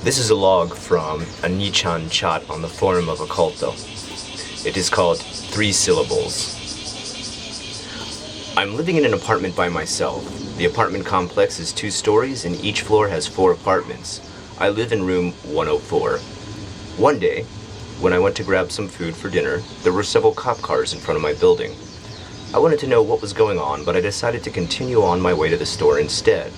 This is a log from a Nichan chat on the forum of Occulto. It is called 3 Syllables. I'm living in an apartment by myself. The apartment complex is 2 stories and each floor has 4 apartments. I live in room 104. One day, when I went to grab some food for dinner, there were several cop cars in front of my building. I wanted to know what was going on, but I decided to continue on my way to the store instead.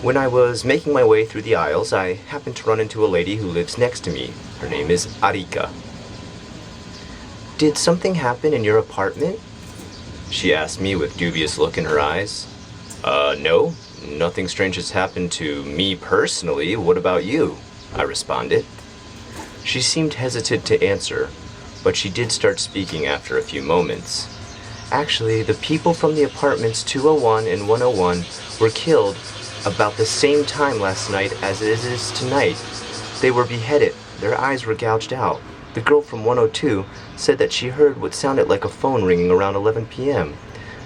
When I was making my way through the aisles, I happened to run into a lady who lives next to me. Her name is Arika. "Did something happen in your apartment?" she asked me with dubious look in her eyes. No, nothing strange has happened to me personally. What about you?" I responded. She seemed hesitant to answer, but she did start speaking after a few moments. "Actually, the people from the apartments 201 and 101 were killed about the same time last night as it is tonight. They were beheaded. Their eyes were gouged out. The girl from 102 said that she heard what sounded like a phone ringing around 11 p.m.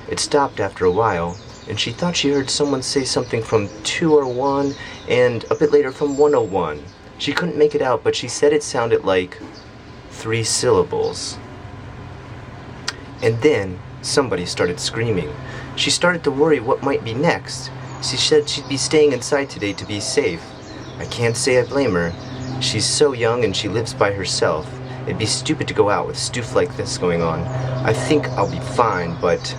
It stopped after a while, and she thought she heard someone say something from 201 and a bit later from 101. She couldn't make it out, but she said it sounded like 3 syllables. And then somebody started screaming. She started to worry what might be next. She said she'd be staying inside today to be safe. I can't say I blame her. She's so young and she lives by herself. It'd be stupid to go out with stuff like this going on. I think I'll be fine, but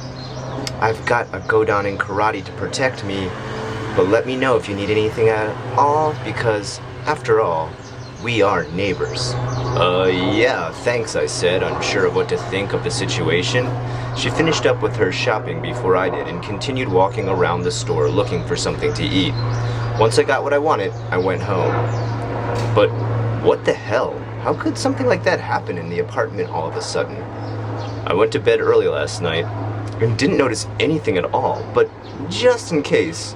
I've got a Godan in karate to protect me. But let me know if you need anything at all, because after all, we are neighbors." Yeah, thanks," I said, unsure of what to think of the situation. She finished up with her shopping before I did and continued walking around the store looking for something to eat. Once I got what I wanted, I went home. But what the hell? How could something like that happen in the apartment all of a sudden? I went to bed early last night and didn't notice anything at all, but just in case,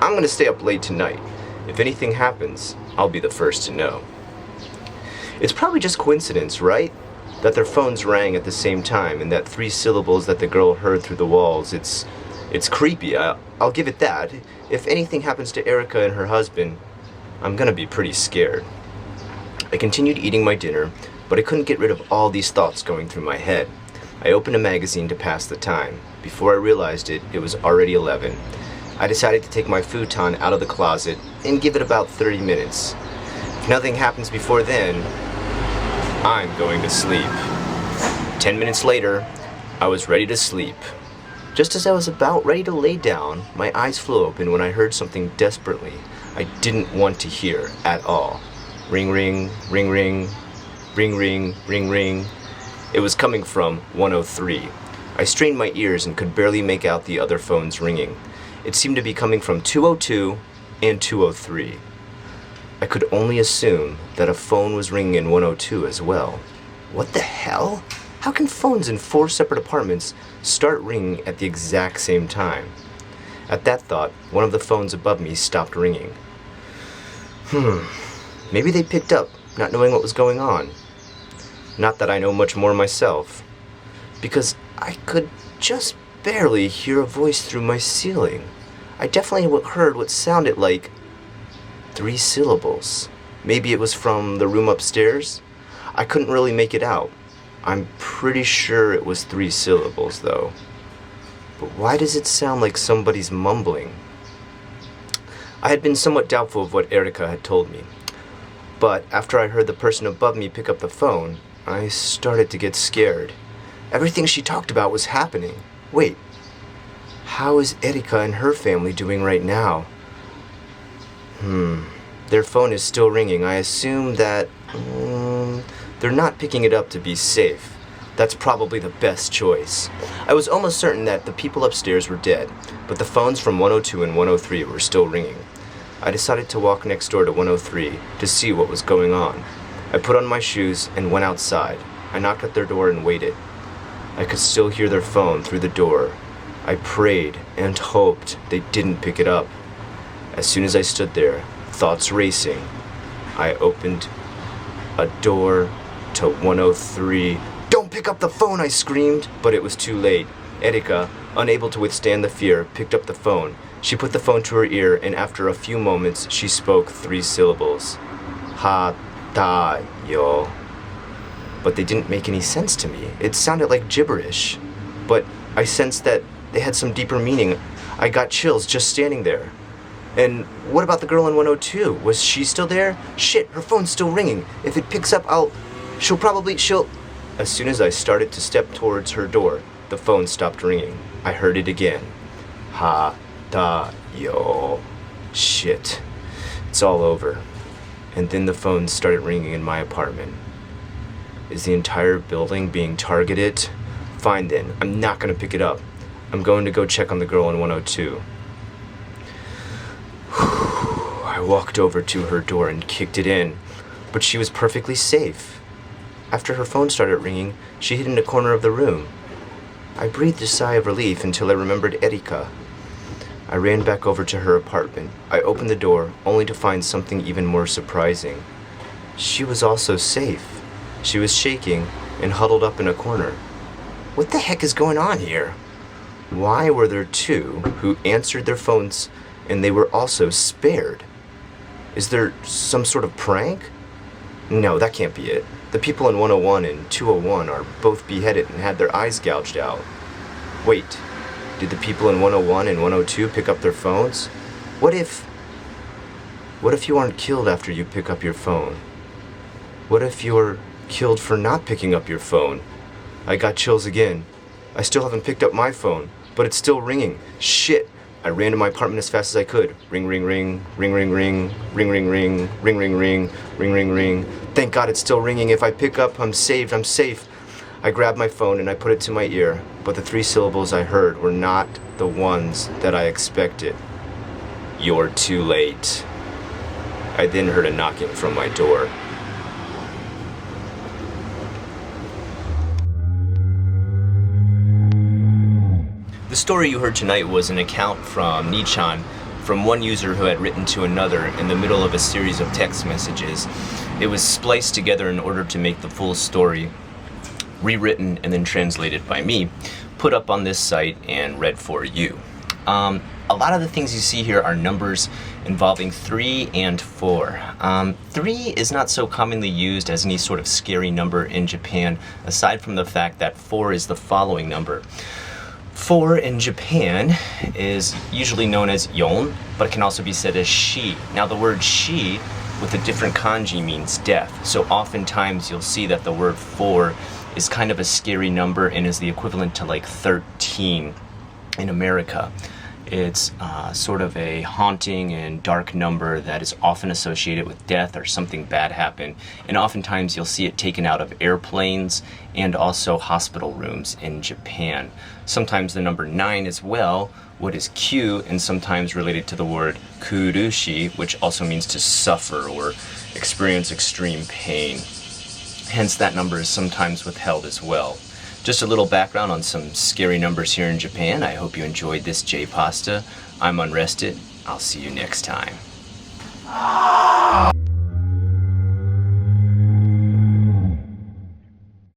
I'm gonna stay up late tonight. If anything happens, I'll be the first to know. It's probably just coincidence, right? That their phones rang at the same time and that 3 syllables that the girl heard through the walls. It's creepy, I'll give it that. If anything happens to Erica and her husband, I'm gonna be pretty scared. I continued eating my dinner, but I couldn't get rid of all these thoughts going through my head. I opened a magazine to pass the time. Before I realized it, it was already 11. I decided to take my futon out of the closet and give it about 30 minutes. If nothing happens before then, I'm going to sleep. 10 minutes later, I was ready to sleep. Just as I was about ready to lay down, my eyes flew open when I heard something desperately I didn't want to hear at all. Ring, ring, ring, ring, ring, ring, ring, ring. It was coming from 103. I strained my ears and could barely make out the other phones ringing. It seemed to be coming from 202 and 203. I could only assume that a phone was ringing in 102 as well. What the hell? How can phones in 4 separate apartments start ringing at the exact same time? At that thought, one of the phones above me stopped ringing. Maybe they picked up, not knowing what was going on. Not that I know much more myself, because I could just barely hear a voice through my ceiling. I definitely heard what sounded like 3 syllables. Maybe it was from the room upstairs? I couldn't really make it out. I'm pretty sure it was 3 syllables, though. But why does it sound like somebody's mumbling? I had been somewhat doubtful of what Erica had told me. But after I heard the person above me pick up the phone, I started to get scared. Everything she talked about was happening. Wait, how is Erica and her family doing right now? Their phone is still ringing. I assume that they're not picking it up to be safe. That's probably the best choice. I was almost certain that the people upstairs were dead, but the phones from 102 and 103 were still ringing. I decided to walk next door to 103 to see what was going on. I put on my shoes and went outside. I knocked at their door and waited. I could still hear their phone through the door. I prayed and hoped they didn't pick it up. As soon as I stood there, thoughts racing, I opened a door to 103. "Don't pick up the phone," I screamed, but it was too late. Erika unable to withstand the fear, picked up the phone. She put the phone to her ear, and after a few moments, she spoke 3 syllables. Ha, ta, yo. But they didn't make any sense to me. It sounded like gibberish. But I sensed that they had some deeper meaning. I got chills just standing there. And what about the girl in 102? Was she still there? Shit, her phone's still ringing. If it picks up, she'll... As soon as I started to step towards her door, the phone stopped ringing. I heard it again. Ha, ta, yo. Shit. It's all over. And then the phone started ringing in my apartment. Is the entire building being targeted? Fine then, I'm not gonna pick it up. I'm going to go check on the girl in 102. I walked over to her door and kicked it in, but she was perfectly safe. After her phone started ringing, she hid in a corner of the room. I breathed a sigh of relief until I remembered Erika. I ran back over to her apartment. I opened the door, only to find something even more surprising. She was also safe. She was shaking and huddled up in a corner. What the heck is going on here? Why were there 2 who answered their phones and they were also spared? Is there some sort of prank? No, that can't be it. The people in 101 and 201 are both beheaded and had their eyes gouged out. Wait, did the people in 101 and 102 pick up their phones? What if you aren't killed after you pick up your phone? What if you're killed for not picking up your phone? I got chills again. I still haven't picked up my phone, but it's still ringing. Shit! I ran to my apartment as fast as I could. Ring, ring, ring, ring, ring, ring, ring, ring, ring, ring, ring, ring, ring, ring, ring. Thank God it's still ringing. If I pick up, I'm saved, I'm safe. I grabbed my phone and I put it to my ear, but the 3 syllables I heard were not the ones that I expected. You're too late. I then heard a knocking from my door. The story you heard tonight was an account from Nichan from one user who had written to another in the middle of a series of text messages. It was spliced together in order to make the full story, rewritten and then translated by me, put up on this site and read for you. A lot of the things you see here are numbers involving 3 and 4. 3 is not so commonly used as any sort of scary number in Japan, aside from the fact that 4 is the following number. 4 in Japan is usually known as yon, but it can also be said as shi. Now the word shi with a different kanji means death, so oftentimes you'll see that the word 4 is kind of a scary number and is the equivalent to like 13 in America. It's sort of a haunting and dark number that is often associated with death or something bad happened, and oftentimes you'll see it taken out of airplanes and also hospital rooms in Japan. Sometimes the number 9 as well, what is Q, and sometimes related to the word kurushi, which also means to suffer or experience extreme pain. Hence that number is sometimes withheld as well. Just a little background on some scary numbers here in Japan. I hope you enjoyed this J-Pasta. I'm Unrested. I'll see you next time.